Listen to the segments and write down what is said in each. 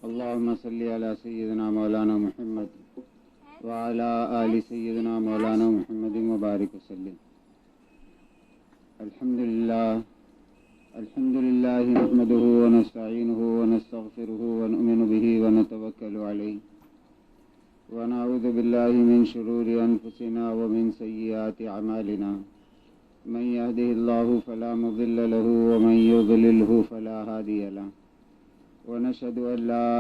اللهم صل على سيدنا مولانا محمد وعلى آل سيدنا مولانا محمد وبارك وسلم. الحمد لله نحمده ونستعينه ونستغفره ونؤمن به ونتوكل عليه ونعوذ بالله من شرور أنفسنا ومن سيئات أعمالنا. من يهده الله فلا مضل له ومن يضلله فلا هادي له. ونشهد أن لا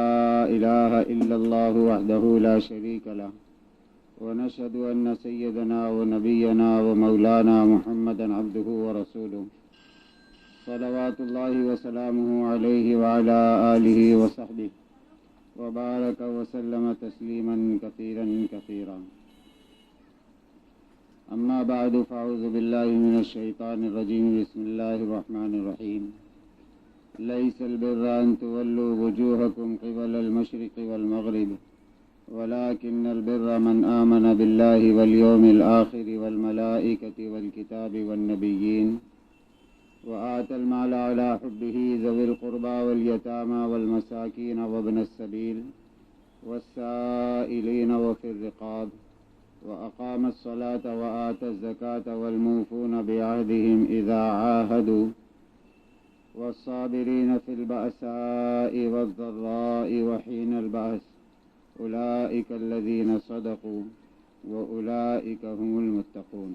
إله إلا الله وحده لا شريك له. ونشهد أن سيدنا ونبينا ومولانا محمدا عبده ورسوله صلوات الله وسلامه عليه وعلى آله وصحبه وبارك وسلم تسليما كثيرا كثيرا. أما بعد فأعوذ بالله من الشيطان الرجيم. بسم الله الرحمن الرحيم. ليس البر أن تولوا وجوهكم قبل المشرق والمغرب ولكن البر من آمن بالله واليوم الآخر والملائكة والكتاب والنبيين وآتى المال على حبه ذوي القربى واليتامى والمساكين وابن السبيل والسائلين وفي الرقاب وأقام الصلاة وآتى الزكاة والموفون بعهدهم إذا عاهدوا والصابرين في البأساء والضراء وحين البأس أولئك الذين صدقوا وأولئك هم المتقون.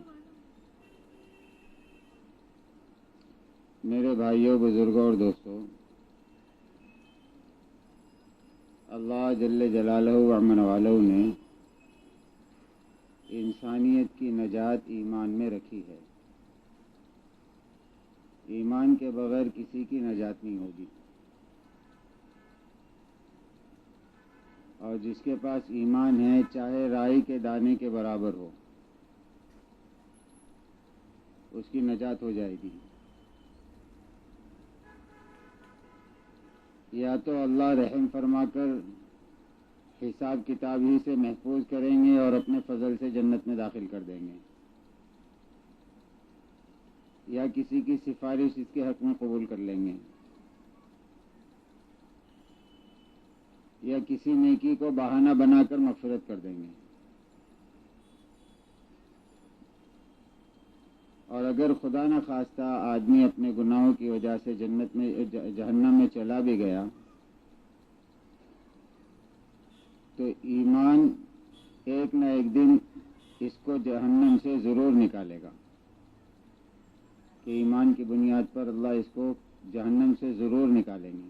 میرے بھائیوں، بزرگوں اور دوستوں، اللہ جل جلالہ و عمن والہ نے انسانیت کی نجات ایمان میں رکھی ہے. ایمان کے بغیر کسی کی نجات نہیں ہوگی، اور جس کے پاس ایمان ہے چاہے رائی کے دانے کے برابر ہو اس کی نجات ہو جائے گی. یا تو اللہ رحم فرما کر حساب کتاب ہی سے محفوظ کریں گے اور اپنے فضل سے جنت میں داخل کر دیں گے، یا کسی کی سفارش اس کے حق میں قبول کر لیں گے، یا کسی نیکی کو بہانہ بنا کر مغفرت کر دیں گے. اور اگر خدا نہ خواستہ آدمی اپنے گناہوں کی وجہ سے جہنم میں چلا بھی گیا تو ایمان ایک نہ ایک دن اس کو جہنم سے ضرور نکالے گا، کہ ایمان کی بنیاد پر اللہ اس کو جہنم سے ضرور نکالیں گے،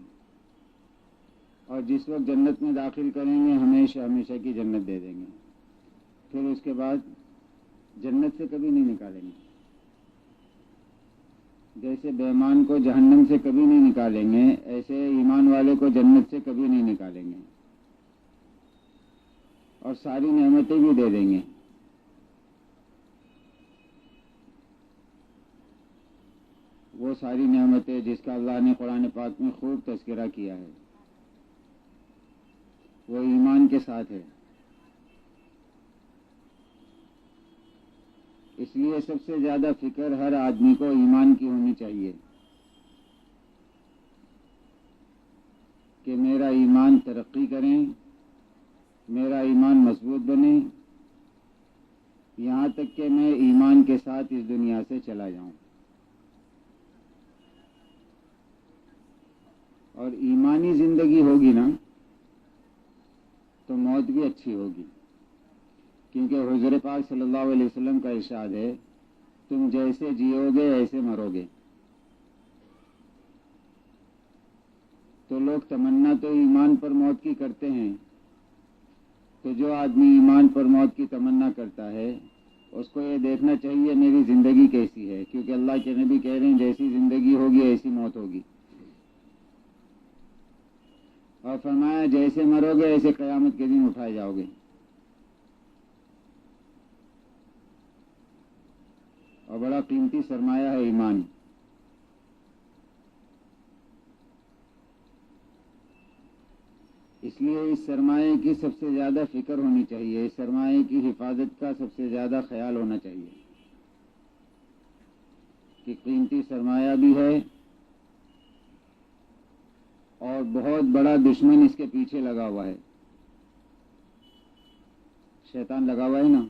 اور جس وقت جنت میں داخل کریں گے ہمیشہ ہمیشہ کی جنت دے دیں گے. پھر اس کے بعد جنت سے کبھی نہیں نکالیں گے. جیسے بے ایمان کو جہنم سے کبھی نہیں نکالیں گے، ایسے ایمان والے کو جنت سے کبھی نہیں نکالیں گے، اور ساری نعمتیں بھی دے دیں گے. وہ ساری نعمتیں جس کا اللہ نے قرآن پاک میں خوب تذکرہ کیا ہے، وہ ایمان کے ساتھ ہے. اس لیے سب سے زیادہ فکر ہر آدمی کو ایمان کی ہونی چاہیے کہ میرا ایمان ترقی کریں، میرا ایمان مضبوط بنے، یہاں تک کہ میں ایمان کے ساتھ اس دنیا سے چلا جاؤں. اور ایمانی زندگی ہوگی نا تو موت بھی اچھی ہوگی، کیونکہ حضور پاک صلی اللہ علیہ وسلم کا ارشاد ہے، تم جیسے جیو گے ایسے مرو گے. تو لوگ تمنا تو ایمان پر موت کی کرتے ہیں، تو جو آدمی ایمان پر موت کی تمنا کرتا ہے اس کو یہ دیکھنا چاہیے میری زندگی کیسی ہے، کیونکہ اللہ کے نبی کہہ رہے ہیں جیسی زندگی ہوگی ایسی موت ہوگی. اور فرمایا جیسے مرو گے ایسے قیامت کے دن اٹھائے جاؤ گے. اور بڑا قیمتی سرمایہ ہے ایمان. اس لیے اس سرمایے کی سب سے زیادہ فکر ہونی چاہیے، اس سرمایے کی حفاظت کا سب سے زیادہ خیال ہونا چاہیے کہ قیمتی سرمایہ بھی ہے اور اور بہت بڑا دشمن اس کے پیچھے لگا ہوا ہے. شیطان لگا ہوا ہے نا.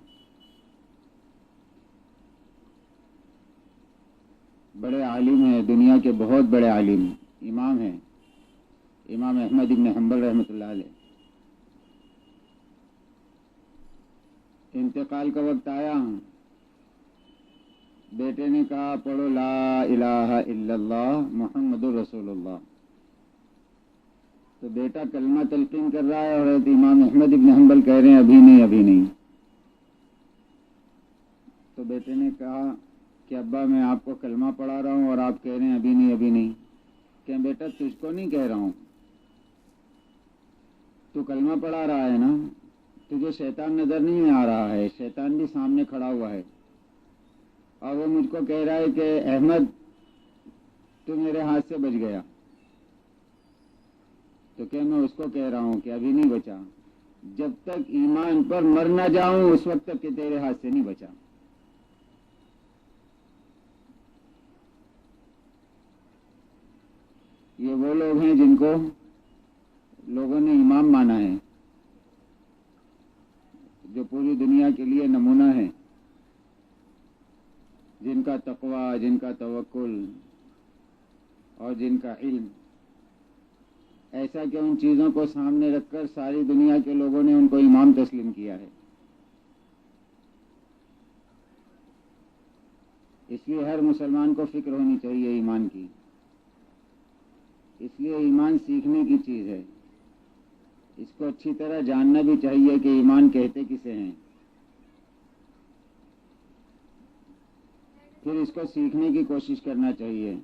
بڑے عالم ہیں، دنیا کے بہت بڑے عالم امام ہیں، امام احمد ابن حنبل رحمۃ اللہ علیہ. انتقال کا وقت آیا، بیٹے نے کہا پڑھو لا الہ الا اللہ محمد رسول اللہ. تو بیٹا کلمہ تلقین کر رہا ہے اور حضرت امام احمد ابن حنبل کہہ رہے ہیں ابھی نہیں ابھی نہیں. تو بیٹے نے کہا کہ ابا میں آپ کو کلمہ پڑھا رہا ہوں اور آپ کہہ رہے ہیں ابھی نہیں ابھی نہیں. کہ بیٹا تجھ کو نہیں کہہ رہا ہوں، تو کلمہ پڑھا رہا ہے نا، تجھے شیطان نظر نہیں آ رہا ہے، شیطان بھی سامنے کھڑا ہوا ہے اور وہ مجھ کو کہہ رہا ہے کہ احمد تو میرے ہاتھ سے بچ گیا. تو کہ میں اس کو کہہ رہا ہوں کہ ابھی نہیں بچا، جب تک ایمان پر مر نہ جاؤں اس وقت تک کہ تیرے ہاتھ سے نہیں بچا. یہ وہ لوگ ہیں جن کو لوگوں نے امام مانا ہے، جو پوری دنیا کے لیے نمونہ ہے، جن کا تقوی، جن کا توکل اور جن کا علم ایسا کہ ان چیزوں کو سامنے رکھ کر ساری دنیا کے لوگوں نے ان کو امام تسلیم کیا ہے. اس لیے ہر مسلمان کو فکر ہونی چاہیے ایمان کی. اس لیے ایمان سیکھنے کی چیز ہے، اس کو اچھی طرح جاننا بھی چاہیے کہ ایمان کہتے کسے ہیں، پھر اس کو سیکھنے کی کوشش کرنا چاہیے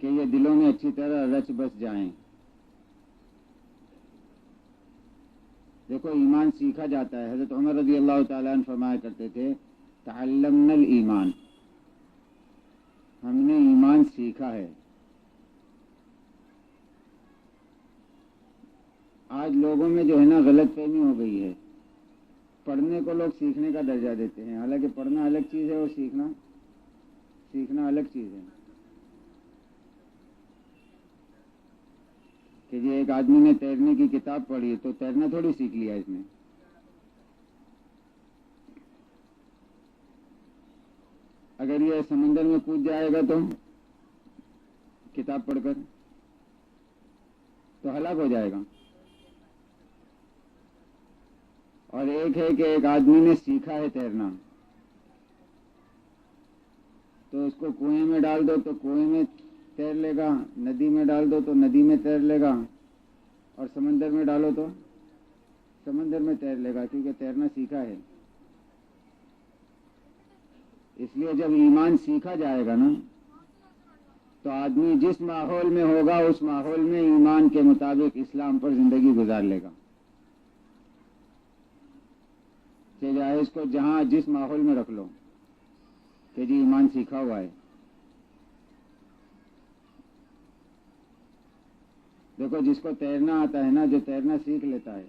کہ یہ دلوں میں اچھی طرح رچ بس جائیں. دیکھو ایمان سیکھا جاتا ہے. حضرت عمر رضی اللہ تعالیٰ عنہ فرمایا کرتے تھے تعلمنا الایمان، ہم نے ایمان سیکھا ہے. آج لوگوں میں جو ہے نا غلط فہمی ہو گئی ہے، پڑھنے کو لوگ سیکھنے کا درجہ دیتے ہیں، حالانکہ پڑھنا الگ چیز ہے اور سیکھنا الگ چیز ہے. کہ یہ ایک آدمی نے تیرنے کی کتاب پڑھی تو تیرنا تھوڑی سیکھ لیا اس نے. اگر یہ سمندر میں کود جائے گا تو کتاب پڑھ کر تو ہلاک ہو جائے گا. اور ایک ہے کہ ایک آدمی نے سیکھا ہے تیرنا، تو اس کو کنویں میں ڈال دو تو کنویں میں تیر لے گا، ندی میں ڈال دو تو ندی میں تیر لے گا، اور سمندر میں ڈالو تو سمندر میں تیر لے گا، کیونکہ تیرنا سیکھا ہے. اس لیے جب ایمان سیکھا جائے گا نا تو آدمی جس ماحول میں ہوگا اس ماحول میں ایمان کے مطابق اسلام پر زندگی گزار لے گا. کہ جائے اس کو جہاں جس ماحول میں رکھ لو کہ جی ایمان سیکھا ہوا ہے. دیکھو جس کو تیرنا آتا ہے نا، جو تیرنا سیکھ لیتا ہے،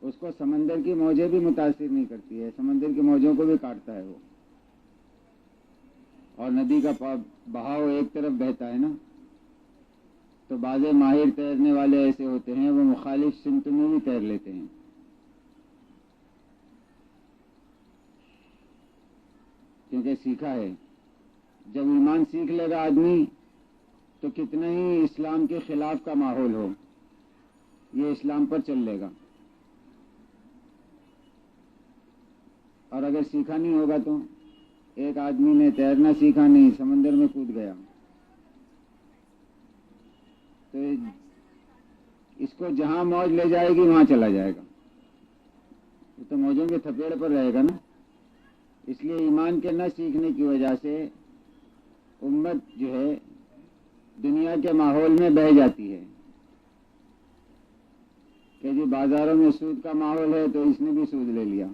اس کو سمندر کی موجیں بھی متاثر نہیں کرتی ہے، سمندر کی موجوں کو بھی کاٹتا ہے وہ. اور ندی کا بہاؤ ایک طرف بہتا ہے نا، تو بعض ماہر تیرنے والے ایسے ہوتے ہیں وہ مخالف سمت میں بھی تیر لیتے ہیں، کیونکہ سیکھا ہے. جب ایمان سیکھ لے گا آدمی تو کتنا ہی اسلام کے خلاف کا ماحول ہو یہ اسلام پر چل لے گا. اور اگر سیکھا نہیں ہوگا تو ایک آدمی نے تیرنا سیکھا نہیں، سمندر میں کود گیا، تو اس کو جہاں موج لے جائے گی وہاں چلا جائے گا، وہ تو موجوں کے تھپیڑ پر رہے گا نا. اس لیے ایمان کے نہ سیکھنے کی وجہ سے امت جو ہے دنیا کے ماحول میں بہہ جاتی ہے. کہ جی بازاروں میں سود کا ماحول ہے تو اس نے بھی سود لے لیا،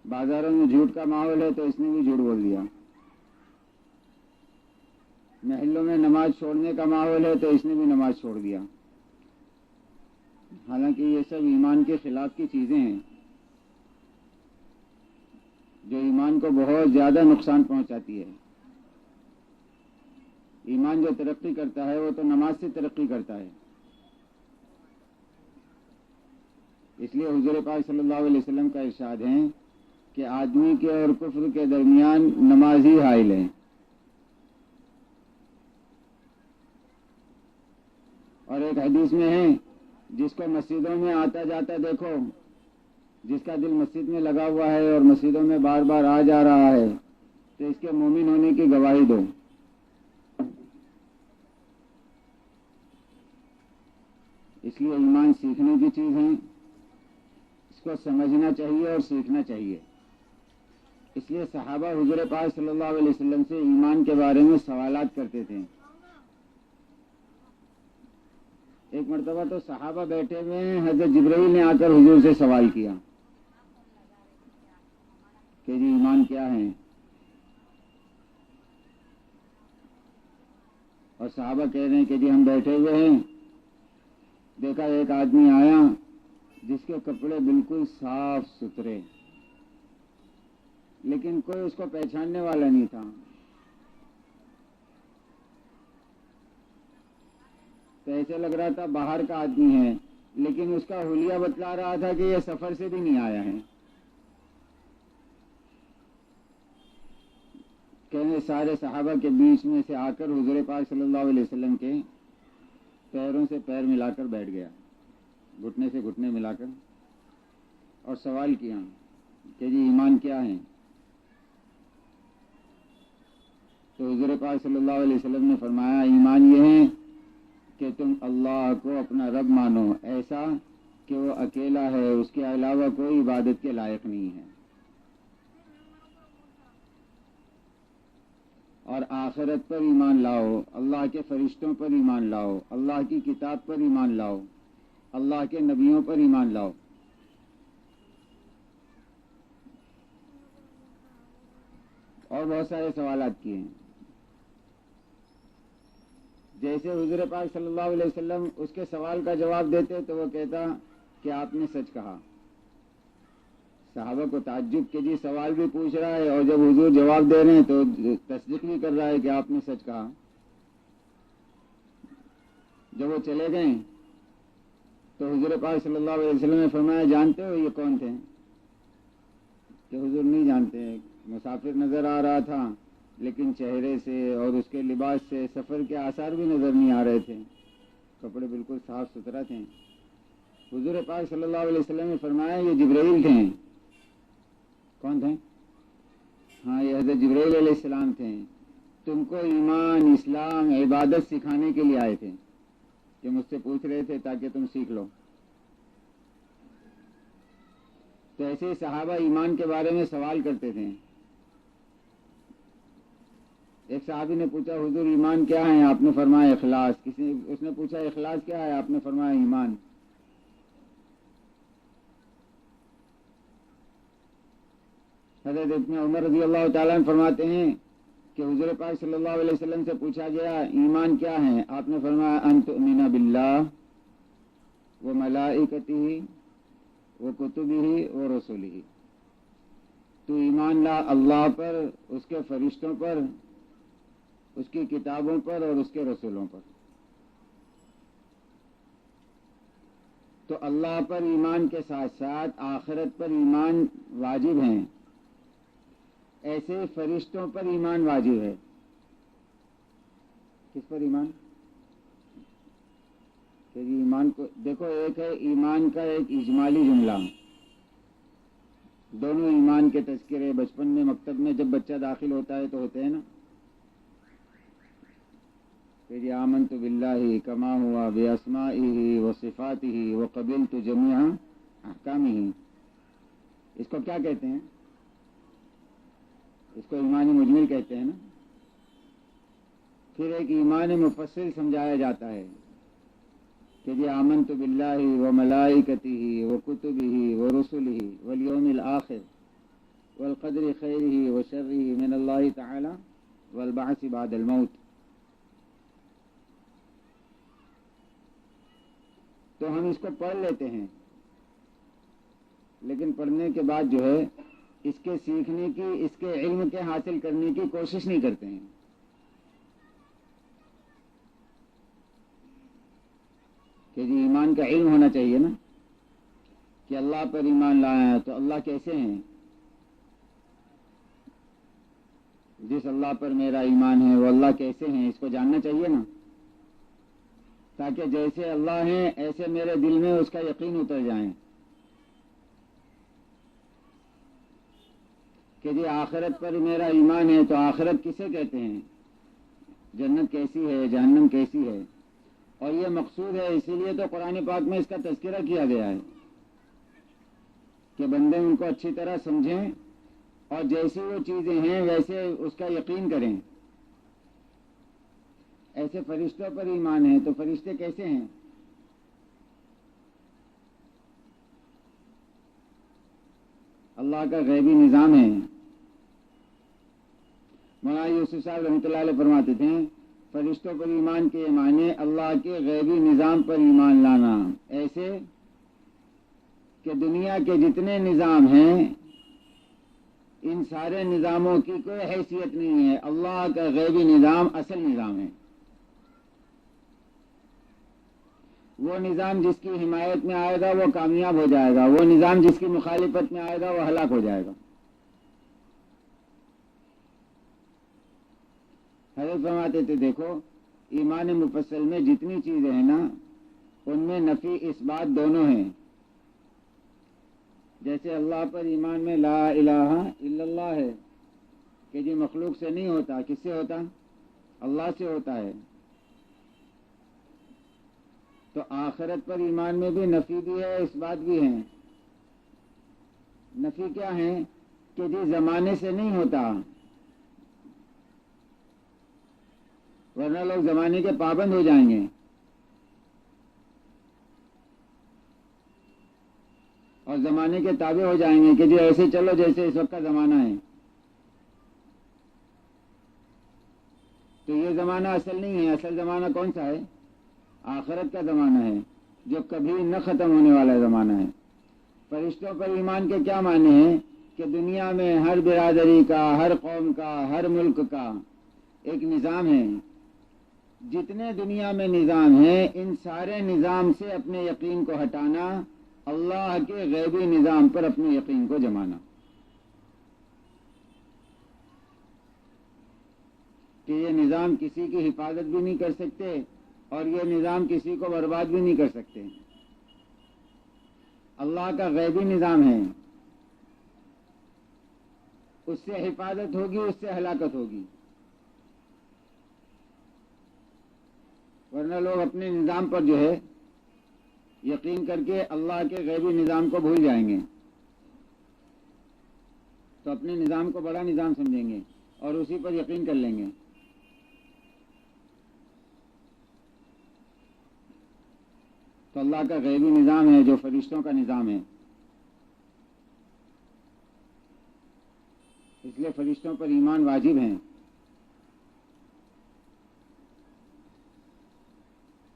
بازاروں میں جھوٹ کا ماحول ہے تو اس نے بھی جھوٹ بول دیا، محلوں میں نماز چھوڑنے کا ماحول ہے تو اس نے بھی نماز چھوڑ دیا. حالانکہ یہ سب ایمان کے خلاف کی چیزیں ہیں. جو ایمان کو بہت زیادہ نقصان پہنچاتی ہے۔ ایمان جو ترقی کرتا ہے وہ تو نماز سے ترقی کرتا ہے۔ اس لیے حضور پاک صلی اللہ علیہ وسلم کا ارشاد ہے کہ آدمی کے اور کفر کے درمیان نماز ہی حائل ہے۔ اور ایک حدیث میں ہے، جس کو مسجدوں میں آتا جاتا دیکھو، جس کا دل مسجد میں لگا ہوا ہے اور مسجدوں میں بار بار آ جا رہا ہے، تو اس کے مومن ہونے کی گواہی دو۔ اس لیے ایمان سیکھنے کی چیز ہے، اس کو سمجھنا چاہیے اور سیکھنا چاہیے۔ اس لیے صحابہ حضور پاک صلی اللہ علیہ وسلم سے ایمان کے بارے میں سوالات کرتے تھے۔ ایک مرتبہ تو صحابہ بیٹھے ہوئے ہیں، حضرت جبرائیل نے آ کر حضور سے سوال کیا کہ جی ایمان کیا ہے؟ اور صحابہ کہہ رہے ہیں کہ جی ہم بیٹھے ہوئے ہیں، دیکھا ایک آدمی آیا جس کے کپڑے بالکل صاف ستھرے، لیکن کوئی اس کو پہچاننے والا نہیں تھا۔ تو ایسے لگ رہا تھا باہر کا آدمی ہے، لیکن اس کا حلیہ بتلا رہا تھا کہ یہ سفر سے بھی نہیں آیا ہے۔ کہنے سارے صحابہ کے بیچ میں سے آ کر حضور پاک صلی اللہ علیہ وسلم کے پیروں سے پیر ملا کر بیٹھ گیا، گھٹنے سے گھٹنے ملا کر، اور سوال کیا کہ جی ایمان کیا ہے؟ تو حضور پاک صلی اللہ علیہ وسلم نے فرمایا ایمان یہ ہے کہ تم اللہ کو اپنا رب مانو، ایسا کہ وہ اکیلا ہے، اس کے علاوہ کوئی عبادت کے لائق نہیں ہے، اور آخرت پر ایمان لاؤ، اللہ کے فرشتوں پر ایمان لاؤ، اللہ کی کتاب پر ایمان لاؤ، اللہ کے نبیوں پر ایمان لاؤ۔ اور بہت سارے سوالات کیے ہیں۔ جیسے حضور پاک صلی اللہ علیہ وسلم اس کے سوال کا جواب دیتے تو وہ کہتا کہ آپ نے سچ کہا۔ صحابہ کو تعجب کہ جی سوال بھی پوچھ رہا ہے اور جب حضور جواب دے رہے ہیں تو تصدیق بھی کر رہا ہے کہ آپ نے سچ کہا۔ جب وہ چلے گئے تو حضور پاک صلی اللہ علیہ وسلم نے فرمایا جانتے ہو یہ کون تھے؟ کہ حضور نہیں جانتے، مسافر نظر آ رہا تھا، لیکن چہرے سے اور اس کے لباس سے سفر کے آثار بھی نظر نہیں آ رہے تھے، کپڑے بالکل صاف ستھرا تھے۔ حضور پاک صلی اللہ علیہ وسلم نے فرمایا یہ جبرائیل تھے۔ کون تھے؟ ہاں یہ حضرت جبرائیل علیہ السلام تھے، تم کو ایمان، اسلام، عبادت سکھانے کے لیے آئے تھے، کہ مجھ سے پوچھ رہے تھے تاکہ تم سیکھ لو۔ تو ایسے صحابہ ایمان کے بارے میں سوال کرتے تھے۔ ایک صحابی نے پوچھا حضور ایمان کیا ہے؟ آپ نے فرمایا اخلاص۔ اس نے پوچھا اخلاص کیا ہے؟ آپ نے فرمایا ایمان۔ حضرت ابن عمر رضی اللہ تعالیٰ عنہ فرماتے ہیں کہ حضور پاک صلی اللہ علیہ وسلم سے پوچھا گیا ایمان کیا ہے؟ آپ نے فرمایا ان تؤمن باللہ و ملائکتہ و کتبہ و رسلہ، تو ایمان لا اللہ پر، اس کے فرشتوں پر، اس کی کتابوں پر اور اس کے رسولوں پر۔ تو اللہ پر ایمان کے ساتھ ساتھ آخرت پر ایمان واجب ہیں، ایسے فرشتوں پر ایمان واجب ہے۔ کس پر ایمان؟ کہ ایمان کو دیکھو، ایک ہے ایمان کا ایک اجمالی جملہ، دونوں ایمان کے تذکرے بچپن میں مکتب میں جب بچہ داخل ہوتا ہے تو ہوتے ہیں نا، کہ جی آمنت باللہ کما ہوا باسمائہ وصفاتہ وقبلت جمیع احکامہ، اس کو کیا کہتے ہیں؟ اس کو ایمان مجمل کہتے ہیں نا۔ پھر ایک ایمان مفصل سمجھایا جاتا ہے کہ جی آمنت باللہ و ملائکتہ و کتبہ و رسلہ والیوم الآخر والقدر خیرہ و شرہ من اللہ تعالی والبعث بعد الموت۔ تو ہم اس کو پڑھ لیتے ہیں، لیکن پڑھنے کے بعد جو ہے اس کے سیکھنے کی، اس کے علم کے حاصل کرنے کی کوشش نہیں کرتے ہیں. کہ جی ایمان کا علم ہونا چاہیے نا، کہ اللہ پر ایمان لایا ہے تو اللہ کیسے ہیں، جس اللہ پر میرا ایمان ہے وہ اللہ کیسے ہیں اس کو جاننا چاہیے نا، تاکہ جیسے اللہ ہیں ایسے میرے دل میں اس کا یقین اتر جائیں. کہ جی آخرت پر میرا ایمان ہے تو آخرت کسے کہتے ہیں، جنت کیسی ہے، جہنم کیسی ہے، اور یہ مقصود ہے. اسی لیے تو قرآن پاک میں اس کا تذکرہ کیا گیا ہے کہ بندے ان کو اچھی طرح سمجھیں اور جیسی وہ چیزیں ہیں ویسے اس کا یقین کریں. ایسے فرشتوں پر ایمان ہے تو فرشتے کیسے ہیں؟ اللہ کا غیبی نظام ہے. مولانا یوسف صاحب رحمۃ اللہ علیہ فرماتے تھے فرشتوں پر ایمان کے معنی اللہ کے غیبی نظام پر ایمان لانا، ایسے کہ دنیا کے جتنے نظام ہیں ان سارے نظاموں کی کوئی حیثیت نہیں ہے، اللہ کا غیبی نظام اصل نظام ہے. وہ نظام جس کی حمایت میں آئے گا وہ کامیاب ہو جائے گا، وہ نظام جس کی مخالفت میں آئے گا وہ ہلاک ہو جائے گا. حضرت فرماتے تھے دیکھو ایمان مفصل میں جتنی چیزیں ہیں نا ان میں نفی اس بات دونوں ہیں. جیسے اللہ پر ایمان میں لا الہ الا اللہ ہے کہ جی مخلوق سے نہیں ہوتا، کس سے ہوتا؟ اللہ سے ہوتا ہے. تو آخرت پر ایمان میں بھی نفی بھی ہے، اس بات بھی ہے. نفی کیا ہے کہ جی زمانے سے نہیں ہوتا، ورنہ لوگ زمانے کے پابند ہو جائیں گے اور زمانے کے تابع ہو جائیں گے کہ جی ایسے چلو جیسے اس وقت کا زمانہ ہے. تو یہ زمانہ اصل نہیں ہے. اصل زمانہ کون سا ہے؟ آخرت کا زمانہ ہے جو کبھی نہ ختم ہونے والا زمانہ ہے. فرشتوں پر ایمان کے کیا معنی ہیں کہ دنیا میں ہر برادری کا، ہر قوم کا، ہر ملک کا ایک نظام ہے. جتنے دنیا میں نظام ہیں ان سارے نظام سے اپنے یقین کو ہٹانا، اللہ کے غیبی نظام پر اپنے یقین کو جمانا. کہ یہ نظام کسی کی حفاظت بھی نہیں کر سکتے اور یہ نظام کسی کو برباد بھی نہیں کر سکتے. اللہ کا غیبی نظام ہے، اس سے حفاظت ہوگی، اس سے ہلاکت ہوگی. ورنہ لوگ اپنے نظام پر جو ہے یقین کر کے اللہ کے غیبی نظام کو بھول جائیں گے تو اپنے نظام کو بڑا نظام سمجھیں گے اور اسی پر یقین کر لیں گے. تو اللہ کا غیبی نظام ہے جو فرشتوں کا نظام ہے. اس لیے فرشتوں پر ایمان واجب ہے.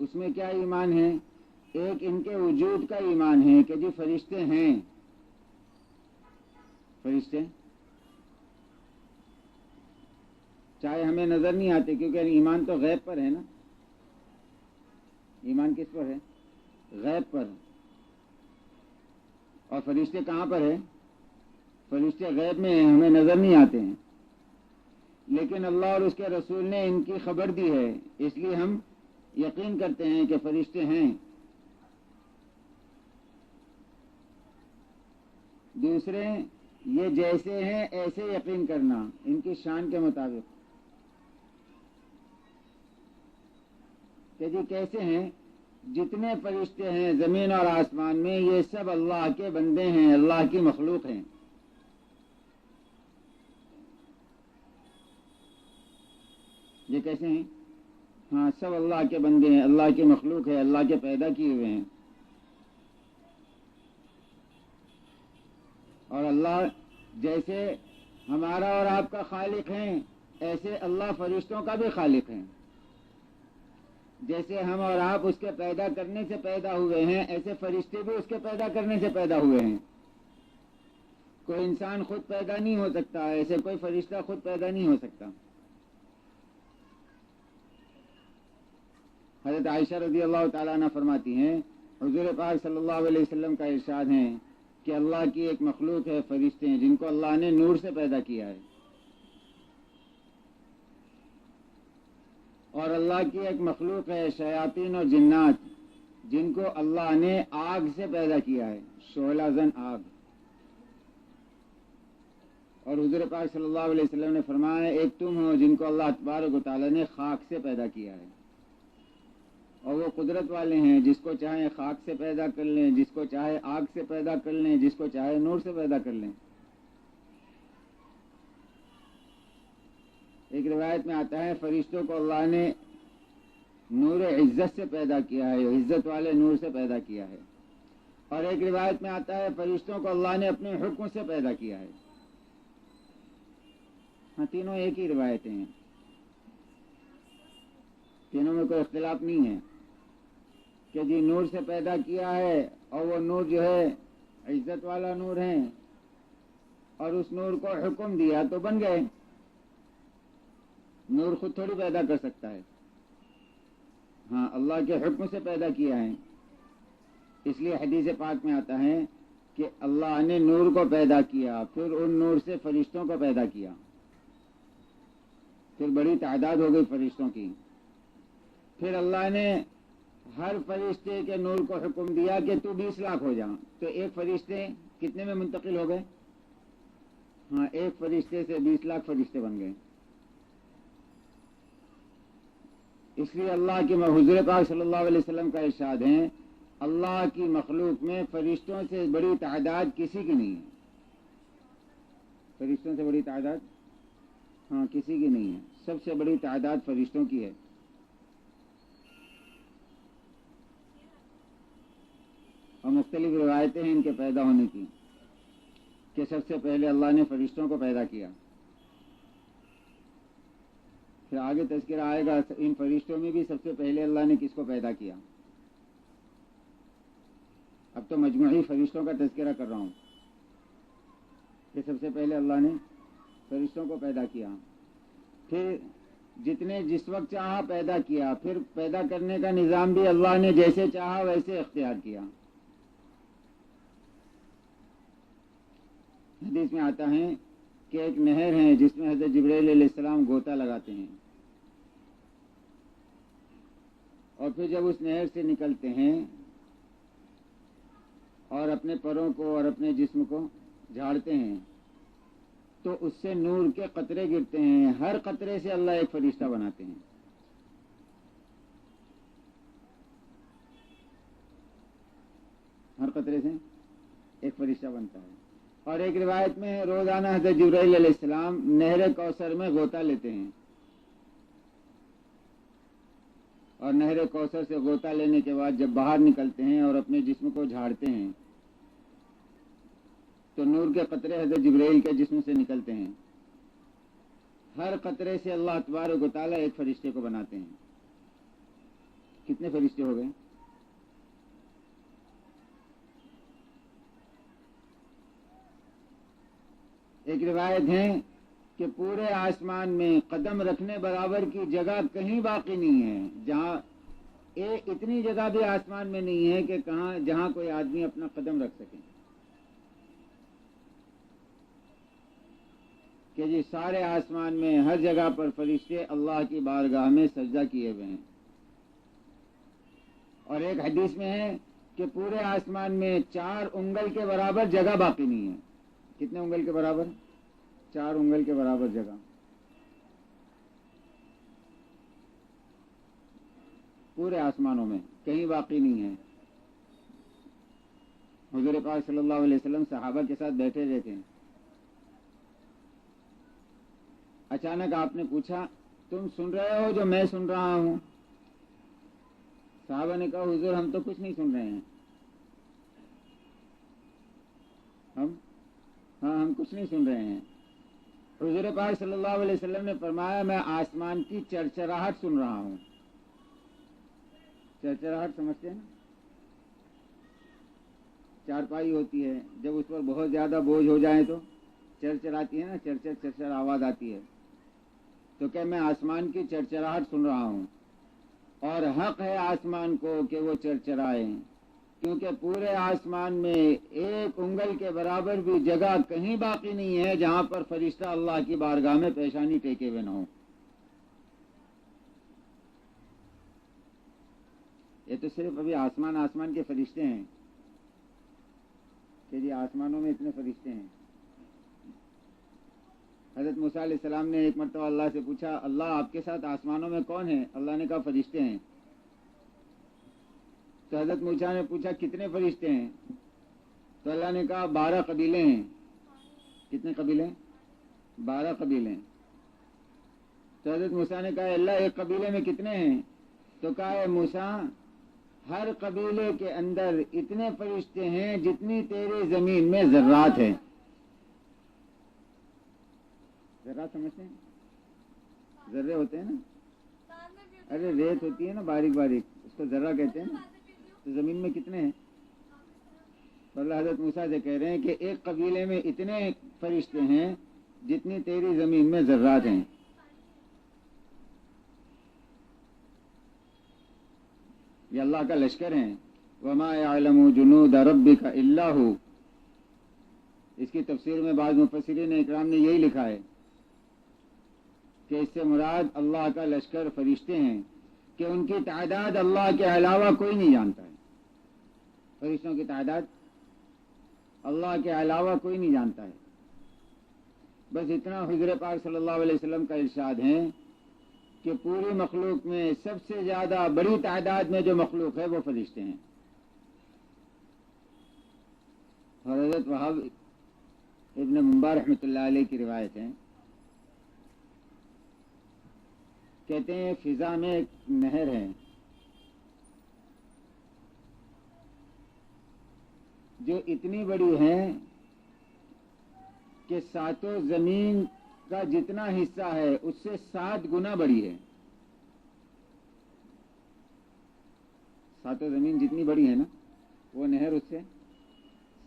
اس میں کیا ایمان ہے؟ ایک ان کے وجود کا ایمان ہے کہ جی فرشتے ہیں. فرشتے چاہے ہمیں نظر نہیں آتے کیونکہ ایمان تو غیب پر ہے نا. ایمان کس پر ہے؟ غیب پر. اور فرشتے کہاں پر ہے؟ فرشتے غیب میں ہیں، ہمیں نظر نہیں آتے ہیں، لیکن اللہ اور اس کے رسول نے ان کی خبر دی ہے، اس لیے ہم یقین کرتے ہیں کہ فرشتے ہیں. دوسرے یہ جیسے ہیں ایسے یقین کرنا ان کی شان کے مطابق کہ جی کیسے ہیں. جتنے فرشتے ہیں زمین اور آسمان میں یہ سب اللہ کے بندے ہیں، اللہ کی مخلوق ہیں. یہ کیسے ہیں؟ ہاں سب اللہ کے بندے ہیں، اللہ کی مخلوق ہے، اللہ کے پیدا کیے ہوئے ہیں. اور اللہ جیسے ہمارا اور آپ کا خالق ہیں ایسے اللہ فرشتوں کا بھی خالق ہیں. جیسے ہم اور آپ اس کے پیدا کرنے سے پیدا ہوئے ہیں ایسے فرشتے بھی اس کے پیدا کرنے سے پیدا ہوئے ہیں. کوئی انسان خود پیدا نہیں ہو سکتا، ایسے کوئی فرشتہ خود پیدا نہیں ہو سکتا۔ حضرت عائشہ رضی اللہ تعالیٰ عنہ فرماتی ہیں حضور پاک صلی اللہ علیہ وسلم کا ارشاد ہے کہ اللہ کی ایک مخلوق ہے، فرشتے ہیں جن کو اللہ نے نور سے پیدا کیا ہے، اور اللہ کی ایک مخلوق ہے شیاطین اور جنات جن کو اللہ نے آگ سے پیدا کیا ہے، شعلہ زن آگ۔ اور حضور پاک صلی اللہ علیہ وسلم نے فرمایا ایک تم ہو جن کو اللہ تبارک و تعالیٰ نے خاک سے پیدا کیا ہے، اور وہ قدرت والے ہیں، جس کو چاہے خاک سے پیدا کر لیں، جس کو چاہے آگ سے پیدا کر لیں، جس کو چاہے نور سے پیدا کر لیں۔ ایک روایت میں آتا ہے فرشتوں کو اللہ نے نور عزت سے پیدا کیا ہے، عزت والے نور سے پیدا کیا ہے، اور ایک روایت میں آتا ہے فرشتوں کو اللہ نے اپنے حکم سے پیدا کیا ہے۔ ہاں، تینوں ایک ہی روایتیں ہیں، تینوں میں کوئی اختلاف نہیں ہے کہ جی نور سے پیدا کیا ہے، اور وہ نور جو ہے عزت والا نور ہے، اور اس نور کو حکم دیا تو بن گئے۔ نور خود تھوڑی پیدا کر سکتا ہے، ہاں اللہ کے حکم سے پیدا کیا ہے۔ اس لیے حدیث پاک میں آتا ہے کہ اللہ نے نور کو پیدا کیا، پھر ان نور سے فرشتوں کو پیدا کیا، پھر بڑی تعداد ہو گئی فرشتوں کی، پھر اللہ نے ہر فرشتے کے نور کو حکم دیا کہ تو 20 لاکھ ہو جا، تو ایک فرشتے کتنے میں منتقل ہو گئے؟ ہاں، ایک فرشتے سے 20 لاکھ فرشتے بن گئے۔ اس لیے اللہ کے حضور پاک صلی اللہ علیہ وسلم کا ارشاد ہے اللہ کی مخلوق میں فرشتوں سے بڑی تعداد کسی کی نہیں ہے، فرشتوں سے بڑی تعداد ہاں کسی کی نہیں ہے، سب سے بڑی تعداد فرشتوں کی ہے۔ اور مختلف روایتیں ہیں ان کے پیدا ہونے کی کہ سب سے پہلے اللہ نے فرشتوں کو پیدا کیا، پھر آگے تذکرہ آئے گا ان فرشتوں میں بھی سب سے پہلے اللہ نے کس کو پیدا کیا۔ اب تو مجموعی فرشتوں کا تذکرہ کر رہا ہوں کہ سب سے پہلے اللہ نے فرشتوں کو پیدا کیا، پھر جتنے جس وقت چاہا پیدا کیا، پھر پیدا کرنے کا نظام بھی اللہ نے جیسے چاہا ویسے اختیار کیا۔ حدیث میں آتا ہے کہ ایک نہر ہے جس میں حضرت جبرائیل علیہ السلام غوطہ لگاتے ہیں، اور پھر جب اس نہر سے نکلتے ہیں اور اپنے پروں کو اور اپنے جسم کو جھاڑتے ہیں تو اس سے نور کے قطرے گرتے ہیں، ہر قطرے سے اللہ ایک فرشتہ بناتے ہیں۔ ہر قطرے سے ایک فرشتہ بنتا ہے۔ اور ایک روایت میں روزانہ حضرت جبرائیل علیہ السلام نہر کوثر میں غوطہ لیتے ہیں، اور نہر کوثر سے غوطہ لینے کے بعد جب باہر نکلتے ہیں اور اپنے جسم کو جھاڑتے ہیں تو نور کے قطرے حضرت جبرائیل کے جسم سے نکلتے ہیں، ہر قطرے سے اللہ تبارک و تعالیٰ ایک فرشتے کو بناتے ہیں۔ کتنے فرشتے ہو گئے؟ ایک روایت ہے کہ پورے آسمان میں قدم رکھنے برابر کی جگہ کہیں باقی نہیں ہے، جہاں اتنی جگہ بھی آسمان میں نہیں ہے کہ جہاں کوئی آدمی اپنا قدم رکھ سکے، کہ جی سارے آسمان میں ہر جگہ پر فرشتے اللہ کی بارگاہ میں سجدہ کیے ہوئے ہیں۔ اور ایک حدیث میں ہے کہ پورے آسمان میں 4 انگل کے برابر جگہ باقی نہیں ہے۔ کتنے انگل کے برابر؟ 4 انگل کے برابر جگہ پورے آسمانوں میں کہیں باقی نہیں ہے۔ حضور پاک صلی اللہ علیہ وسلم صحابہ کے ساتھ بیٹھے رہے تھے، اچانک آپ نے پوچھا تم سن رہے ہو جو میں سن رہا ہوں؟ صحابہ نے کہا حضور ہم تو کچھ نہیں سن رہے ہیں، ہم کچھ نہیں سن رہے ہیں۔ حضور پاک صلی اللہ علیہ وسلم نے فرمایا میں آسمان کی چرچراہٹ سن رہا ہوں۔ چرچراہٹ سمجھتے ہیں نا؟ چارپائی ہوتی ہے، جب اس پر بہت زیادہ بوجھ ہو جائے تو چرچراتی ہے نا، چرچر چرچر آواز آتی ہے. تو کہ میں آسمان کی چرچراہٹ سن رہا ہوں، اور حق ہے آسمان کو کہ وہ چرچرائے، کیونکہ پورے آسمان میں ایک انگل کے برابر بھی جگہ کہیں باقی نہیں ہے جہاں پر فرشتہ اللہ کی بارگاہ میں پیشانی ٹیکے ہوئے نہ ہوں. یہ تو صرف ابھی آسمان کے فرشتے ہیں کہ جی آسمانوں میں اتنے فرشتے ہیں. حضرت موسیٰ علیہ السلام نے ایک مرتبہ اللہ سے پوچھا، اللہ آپ کے ساتھ آسمانوں میں کون ہیں؟ اللہ نے کہا فرشتے ہیں. تو حضرت موسیٰ نے پوچھا کتنے فرشتے ہیں؟ تو اللہ نے کہا 12 قبیلے ہیں. کتنے قبیلے؟ 12 قبیلے. تو حضرت موسیٰ نے کہا اللہ ایک قبیلے میں کتنے ہیں؟ تو کہا اے موسیٰ ہر قبیلے کے اندر اتنے فرشتے ہیں جتنی تیری زمین میں ذرات ہیں. ذرات سمجھتے ہیں؟ ذرے ہوتے ہیں نا، ارے ریت ہوتی ہے نا باریک باریک، اس کو ذرہ کہتے ہیں نا. تو زمین میں کتنے ہیں؟ تو اللہ حضرت موسیٰ سے کہہ رہے ہیں کہ ایک قبیلے میں اتنے فرشتے ہیں جتنی تیری زمین میں ذرات ہیں. یہ اللہ کا لشکر ہیں. وما يعلم جنود ربك الا هو. اس کی تفسیر میں بعض مفسرین اکرام نے یہی لکھا ہے کہ اس سے مراد اللہ کا لشکر فرشتے ہیں کہ ان کی تعداد اللہ کے علاوہ کوئی نہیں جانتا ہے. فرشتوں کی تعداد اللہ کے علاوہ کوئی نہیں جانتا ہے. بس اتنا حضور پاک صلی اللہ علیہ وسلم کا ارشاد ہے کہ پوری مخلوق میں سب سے زیادہ بڑی تعداد میں جو مخلوق ہے وہ فرشتے ہیں. اور حضرت وہاب ابن منبع رحمۃ اللہ علیہ کی روایت ہے، کہتے ہیں فضا میں ایک نہر ہے جو اتنی بڑی ہے کہ ساتوں زمین کا جتنا حصہ ہے اس سے 7 گنا بڑی ہے. ساتوں زمین جتنی بڑی ہے نا وہ نہر اس سے